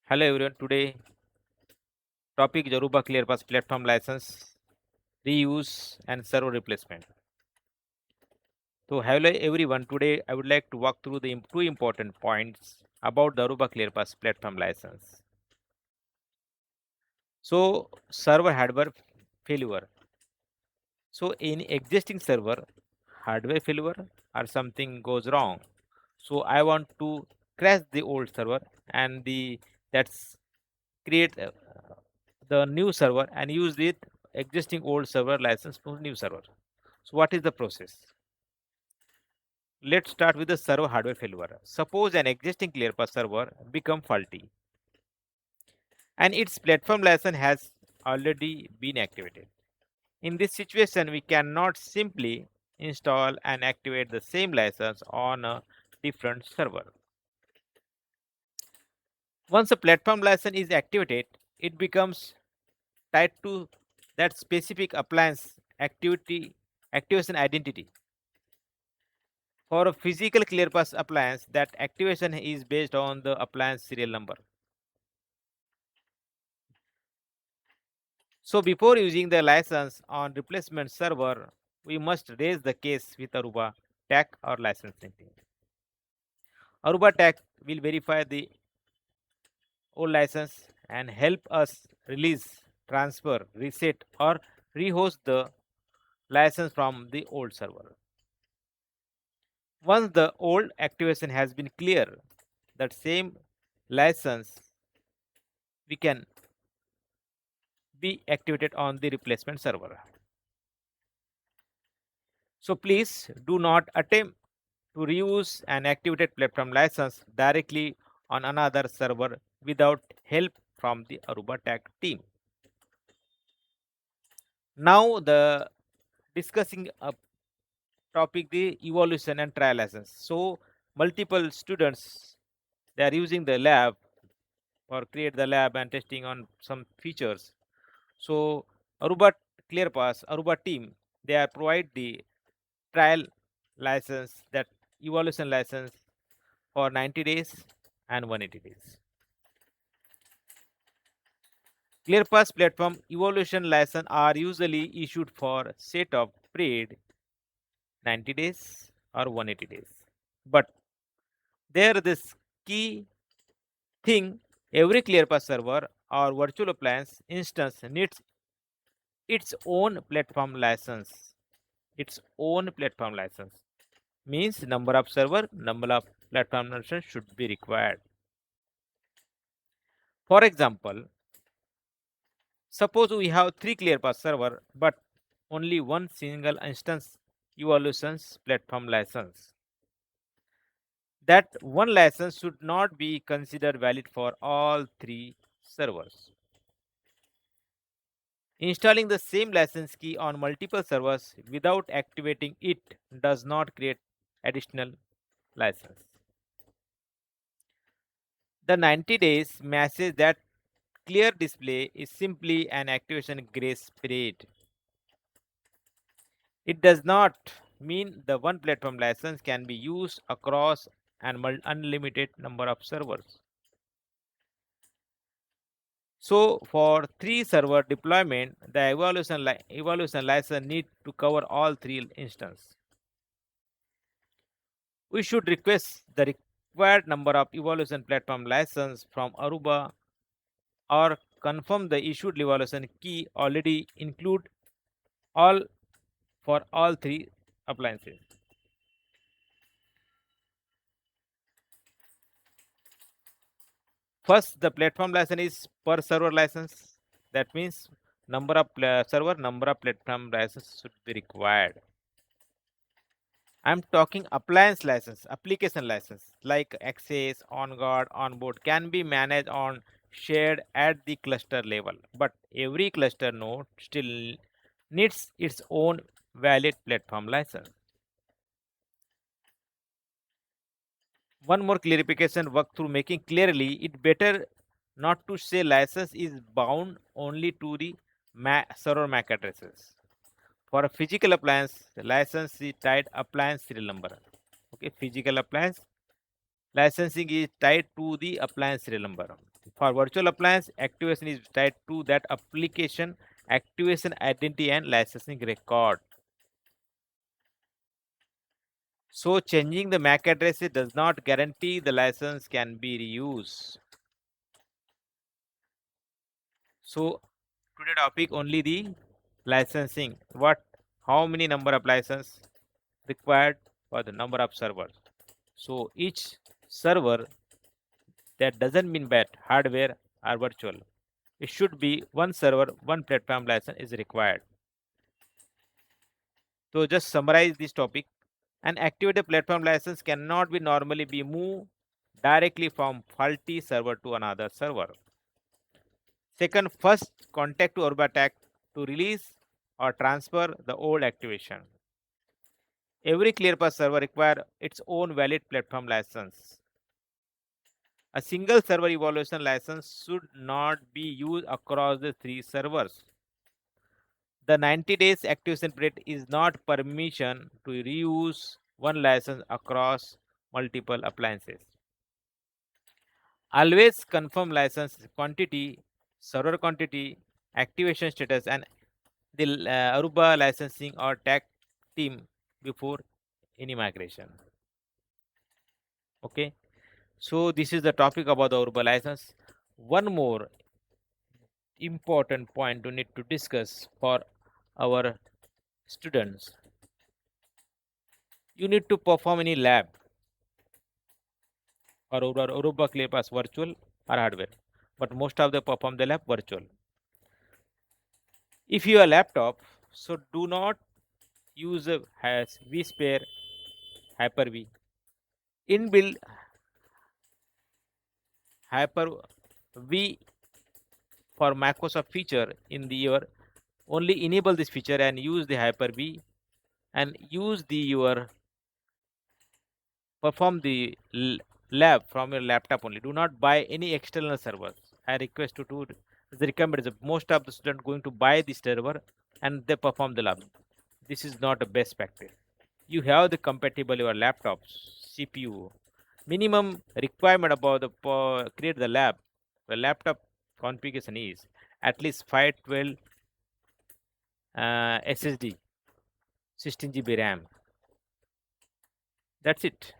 Hello everyone. Today topic is Aruba ClearPass platform license, reuse and server replacement. So hello everyone. Today I would like to walk through the two important points about the Aruba ClearPass platform license. So server hardware failure. So in existing server, hardware failure or something goes wrong. So I want to crash the old server and that's create the new server and use it existing old server license to new server. So what is the process? Let's start with the server hardware failure. Suppose an existing ClearPass server become faulty and its platform license has already been activated. In this situation, we cannot simply install and activate the same license on a different server. Once a platform license is activated, it becomes tied to that specific appliance activation identity. For a physical ClearPass appliance, that activation is based on the appliance serial number. So before using the license on replacement server, we must raise the case with Aruba TAC or licensing team. Aruba TAC will verify the old license and help us release, transfer, reset or rehost the license from the old server. Once the old activation has been clear, that same license we can be activated on the replacement server. So please do not attempt to reuse an activated platform license directly on another server without help from the Aruba TAC team. Now the discussing a topic the evolution and trial license. So multiple students they are using the lab or create the lab and testing on some features. So Aruba ClearPass, Aruba team, they are provide the trial license, that evolution license for 90 days and 180 days. ClearPass platform evolution license are usually issued for set of period 90 days or 180 days. But there this key thing, every ClearPass server or virtual appliance instance needs its own platform license. Its own platform license means number of server, number of platform license should be required. For example, suppose we have 3 ClearPass server but only one single instance evolutions platform license. That one license should not be considered valid for all 3 servers. Installing the same license key on multiple servers without activating it does not create additional license. The 90 days message that clear display is simply an activation grace period. It does not mean the one platform license can be used across an unlimited number of servers. So for 3 server deployment, the evaluation license need to cover all 3 instances. We should request the required number of evaluation platform license from Aruba or confirm the issued evaluation key already include all for all 3 appliances. First, the platform license is per server license. That means number of server, number of platform license should be required. I'm talking appliance license, application license like access, on guard, onboard can be managed on shared at the cluster level, but every cluster node still needs its own valid platform license. One more clarification work through making clearly it better not to say license is bound only to the server MAC addresses. For a physical appliance, the license is tied appliance serial number. Okay, physical appliance licensing is tied to the appliance serial number. For virtual appliance, activation is tied to that application, activation identity and licensing record. So changing the MAC address does not guarantee the license can be reused. So today topic only the licensing. How many number of license required for the number of servers. So each server, that doesn't mean that hardware or virtual. It should be one server, one platform license is required. So just summarize this topic. An activated platform license cannot be normally be moved directly from faulty server to another server. Second, first contact to Aruba Tech to release or transfer the old activation. Every ClearPass server requires its own valid platform license. A single server evaluation license should not be used across the three servers. The 90 days activation period is not permission to reuse one license across multiple appliances. Always confirm license quantity, server quantity, activation status, and the Aruba licensing or tech team before any migration. Okay, so this is the topic about the Aruba license. One more important point we need to discuss for our students. You need to perform any lab or Aruba ClearPass virtual or hardware, but most of them perform the lab virtual. If you have a laptop, so do not use a has vSphere Hyper-V. Inbuilt Hyper-V for Microsoft feature in the your only enable this feature and use the Hyper-V and use the your perform the lab from your laptop only. Do not buy any external servers. I request you to the recommend is most of the students going to buy the server and they perform the lab. This is not a best practice. You have the compatible your laptops, CPU. Minimum requirement about the create the lab. The laptop configuration is at least 512 SSD, 16 GB RAM. That's it.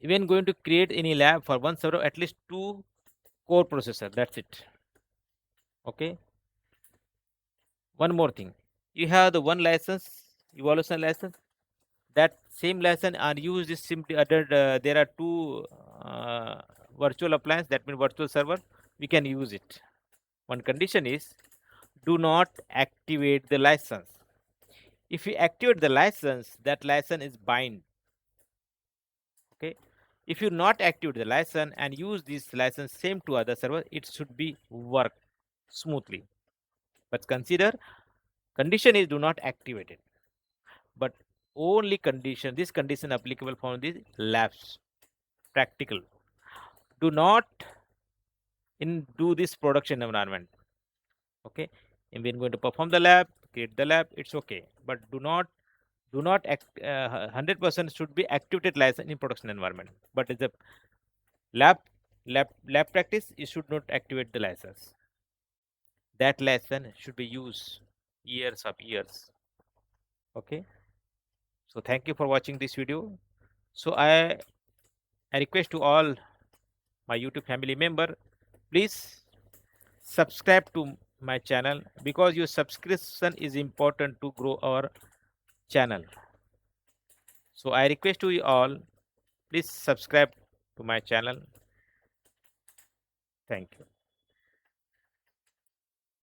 Even going to create any lab for one server, at least 2 core processor. That's it. Okay. One more thing. You have the one license, evaluation license. That same license are used is simply other. There are 2 virtual appliance. That means virtual server. We can use it. One condition is do not activate the license. If you activate the license, that license is bind. Okay. If you not activate the license and use this license same to other server, it should be work smoothly. But consider condition is do not activate it. But only condition, this condition applicable for the labs, practical. Do not do this production environment. Okay. And we're going to perform the lab, create the lab, it's okay. But do not act 100% should be activated license in production environment. But as a lab practice, you should not activate the license. That license should be used years of years. Okay. So thank you for watching this video. So I request to all my YouTube family member, please subscribe to my channel because your subscription is important to grow our channel. So I request to you all, please subscribe to my channel. Thank you.